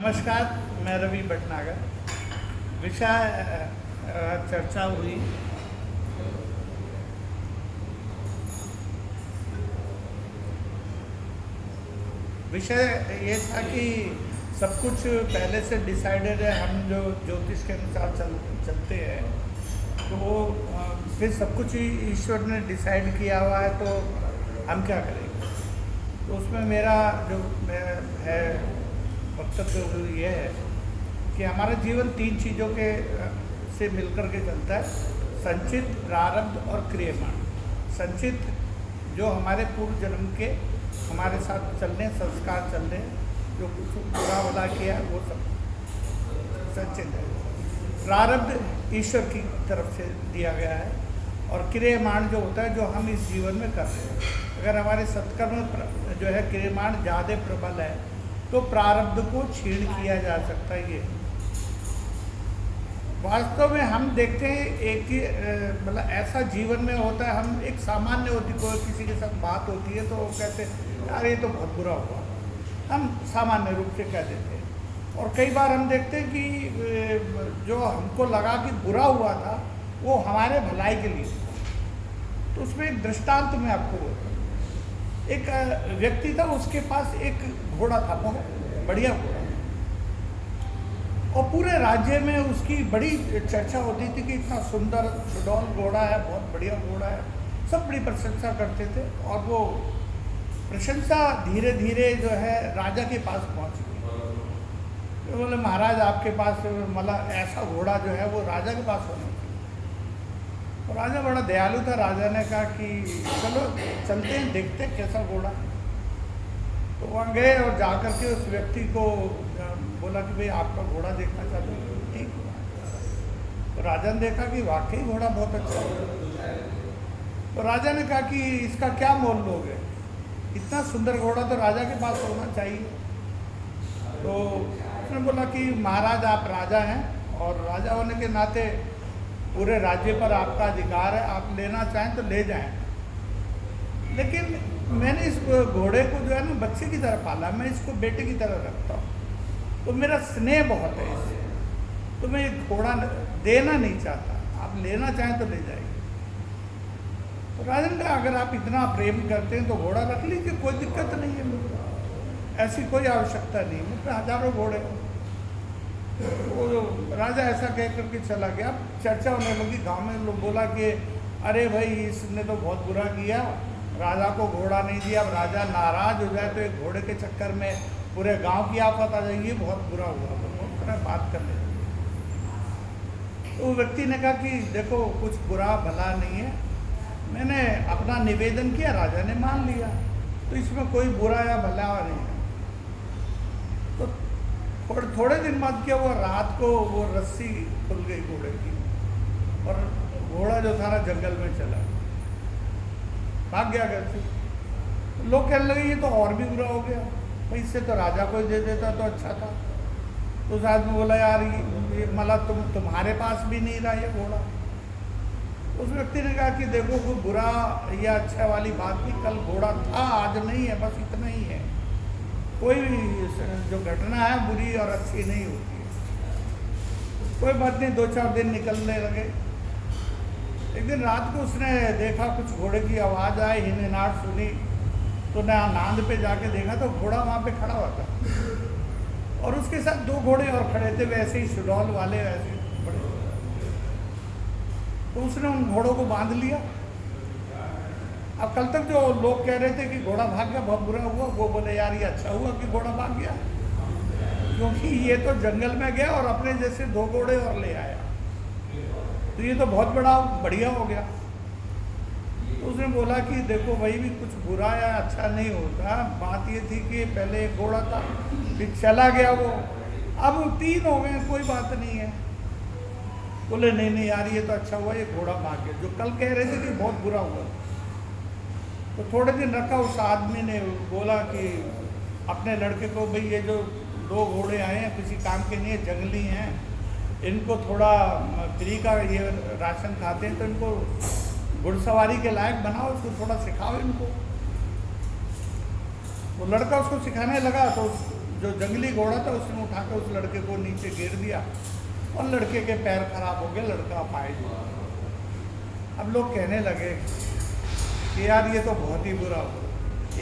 नमस्कार, मैं रवि भटनागर। विषय चर्चा हुई विषय ये था कि सब कुछ पहले से डिसाइडेड है। हम जो ज्योतिष के अनुसार चलते हैं तो वो फिर सब कुछ ही ईश्वर ने डिसाइड किया हुआ है, तो हम क्या करेंगे। तो उसमें मेरा जो है वक्तव्य ये है कि हमारा जीवन तीन चीज़ों के से मिलकर के चलता है: संचित, प्रारब्ध और क्रियमाण। संचित जो हमारे पूर्व जन्म के हमारे साथ चलने संस्कार चल रहे हैं, जो कुछ बुरा भला किया है वो सब संचित है। प्रारब्ध ईश्वर की तरफ से दिया गया है, और क्रियमाण जो होता है जो हम इस जीवन में कर रहे हैं। अगर हमारे सत्कर्म जो है क्रियमाण ज़्यादा प्रबल है तो प्रारब्ध को छीण किया जा सकता है। ये वास्तव में हम देखते हैं एक ही मतलब ऐसा जीवन में होता है। हम एक सामान्य होती कोई किसी के साथ बात होती है तो वो कहते हैं यार ये तो बहुत बुरा हुआ, हम सामान्य रूप से कह देते हैं। और कई बार हम देखते हैं कि जो हमको लगा कि बुरा हुआ था वो हमारे भलाई के लिए था। तो उसमें एक दृष्टांत मैं आपको बोलता हूँ। एक व्यक्ति था, उसके पास एक घोड़ा था, बहुत बढ़िया घोड़ा, और पूरे राज्य में उसकी बड़ी चर्चा होती थी कि इतना सुंदर सुडौल घोड़ा है, बहुत बढ़िया घोड़ा है। सब बड़ी प्रशंसा करते थे, और वो प्रशंसा धीरे धीरे जो है राजा के पास पहुंच गई। तो बोले महाराज आपके पास मतलब ऐसा घोड़ा जो है वो राजा के पास होना चाहिए। और राजा बड़ा दयालु था। राजा ने कहा कि चलो चलते हैं, देखते हैं कैसा घोड़ा। तो वहाँ गए और जा कर के उस व्यक्ति को बोला कि भाई आपका घोड़ा देखना चाहते हो। ठीक हुआ। तो राजा ने देखा कि वाकई घोड़ा बहुत अच्छा है। तो राजा ने कहा कि इसका क्या मोल लोगे, इतना सुंदर घोड़ा तो राजा के पास होना चाहिए। तो उसने बोला कि महाराज आप राजा हैं, और राजा होने के नाते पूरे राज्य पर आपका अधिकार है, आप लेना चाहें तो ले जाएं। लेकिन मैंने इस घोड़े को जो है ना बच्चे की तरह पाला, मैं इसको बेटे की तरह रखता हूँ, तो मेरा स्नेह बहुत है इससे, तो मैं ये घोड़ा देना नहीं चाहता, आप लेना चाहें तो ले जाइए। तो राजा ने कहा अगर आप इतना प्रेम करते हैं तो घोड़ा रख लीजिए, कोई दिक्कत नहीं है, मुझे ऐसी कोई आवश्यकता नहीं, मुझ पर हजारों घोड़े। वो राजा ऐसा कह करके चला गया। चर्चा होने लगी गांव में, लोग बोला कि अरे भाई इसने तो बहुत बुरा किया, राजा को घोड़ा नहीं दिया। अब राजा नाराज हो जाए तो एक घोड़े के चक्कर में पूरे गांव की आफत आ जाएगी, बहुत बुरा हुआ। तो बात करने लगी। तो व्यक्ति ने कहा कि देखो कुछ बुरा भला नहीं है, मैंने अपना निवेदन किया, राजा ने मान लिया, तो इसमें कोई बुरा या भला नहीं है। तो थोड़े दिन बाद क्या हुआ, रात को वो रस्सी खुल गई घोड़े की, और घोड़ा जो था ना जंगल में चला, भाग गया घर से। लोग कहने लगे ये तो और भी बुरा हो गया, भाई इससे तो राजा को ही दे देता तो अच्छा था। तो उस आदमी बोला यार ये मतलब तुम्हारे पास भी नहीं रहा ये घोड़ा। उस व्यक्ति ने कहा कि देखो कोई बुरा या अच्छा वाली बात नहीं, कल घोड़ा था आज नहीं है, बस इतना ही है। कोई जो घटना है बुरी और अच्छी नहीं होती है। कोई बात नहीं, 2-4 दिन निकलने लगे। एक दिन रात को उसने देखा कुछ घोड़े की आवाज़ आई, हिनहिनाहट सुनी, तो ना नांद पे जाके देखा तो घोड़ा वहाँ पे खड़ा हुआ था, और उसके साथ 2 घोड़े और खड़े थे, वैसे ही सुडौल वाले, वैसे बड़े। तो उसने उन घोड़ों को बांध लिया। अब कल तक जो लोग कह रहे थे कि घोड़ा भाग गया बहुत बुरा हुआ, वो बोले यार ये अच्छा हुआ कि घोड़ा भाग गया, क्योंकि ये तो जंगल में गया और अपने जैसे 2 घोड़े और ले आया, तो ये तो बहुत बड़ा बढ़िया हो गया। तो उसने बोला कि देखो वही भी कुछ बुरा या अच्छा नहीं होता, बात ये थी कि पहले एक घोड़ा था, फिर चला गया वो, अब 3 हो गए, कोई बात नहीं है। बोले नहीं नहीं यार ये तो अच्छा हुआ ये घोड़ा भाग गया, जो कल कह रहे थे कि बहुत बुरा हुआ। तो थोड़े दिन रखा, उस आदमी ने बोला कि अपने लड़के को भाई ये जो 2 घोड़े आए हैं किसी काम के नहीं, जंगली हैं, इनको थोड़ा फ्री का ये राशन खाते हैं, तो इनको घुड़सवारी के लायक बनाओ, उसको थोड़ा सिखाओ इनको। वो लड़का उसको सिखाने लगा, तो जो जंगली घोड़ा था उसने उठा के उस लड़के को नीचे गिर दिया और लड़के के पैर खराब हो गए, लड़का अपाहिज हो गया। अब लोग कहने लगे कि यार ये तो बहुत ही बुरा हुआ,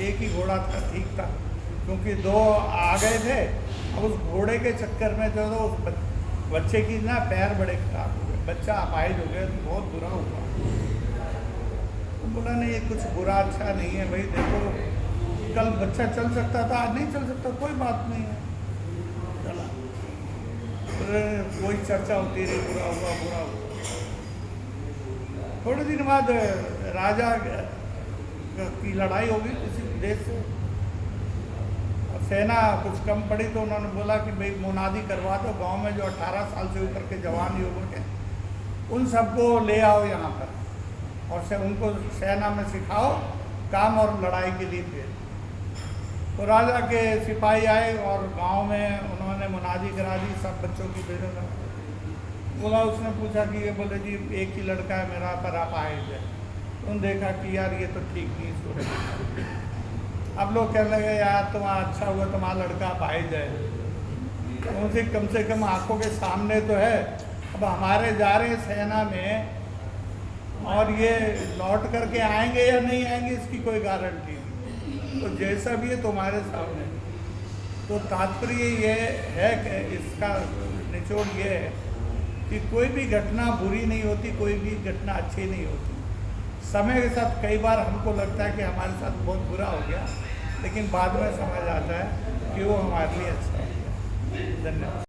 एक ही घोड़ा था, ठीक था, क्योंकि दो आ गए थे, अब उस घोड़े के चक्कर में जो तो उस बच्चे की ना पैर बड़े खराब हो गए, बच्चा अपाहिज हो गया, तो बहुत बुरा हुआ। तो बोला नहीं ये कुछ बुरा अच्छा नहीं है भाई, देखो कल बच्चा चल सकता था, आज नहीं चल सकता, कोई बात नहीं है, चला। कोई चर्चा होती रही, बुरा हुआ बुरा हुआ। थोड़े दिन बाद राजा की लड़ाई होगी किसी देश से, सेना कुछ कम पड़ी तो उन्होंने बोला कि भाई मुनादी करवा दो, गांव में जो 18 साल से ऊपर के जवान युवक हैं उन सबको ले आओ यहाँ पर और से उनको सेना में सिखाओ काम और लड़ाई के लिए भेज। तो राजा के सिपाही आए और गांव में उन्होंने मुनादी करा दी, सब बच्चों की भेजो। बोला, उसने पूछा कि ये, बोले जी एक ही लड़का है मेरा, पर आप आए थे। उन्होंने देखा कि यार ये तो ठीक नहीं सूरज। अब लोग कहने लगे यार तुम्हारा अच्छा हुआ तुम्हारा लड़का अपाहिज है, उनसे कम से कम आंखों के सामने तो है, अब हमारे जा रहे हैं सेना में और ये लौट करके आएंगे या नहीं आएंगे इसकी कोई गारंटी नहीं, तो जैसा भी है तुम्हारे सामने। तो तात्पर्य ये है कि इसका निचोड़ ये है कि कोई भी घटना बुरी नहीं होती, कोई भी घटना अच्छी नहीं होती। समय के साथ कई बार हमको लगता है कि हमारे साथ बहुत बुरा हो गया, लेकिन बाद में समझ आता है कि वो हमारे लिए अच्छा हो गया। धन्यवाद।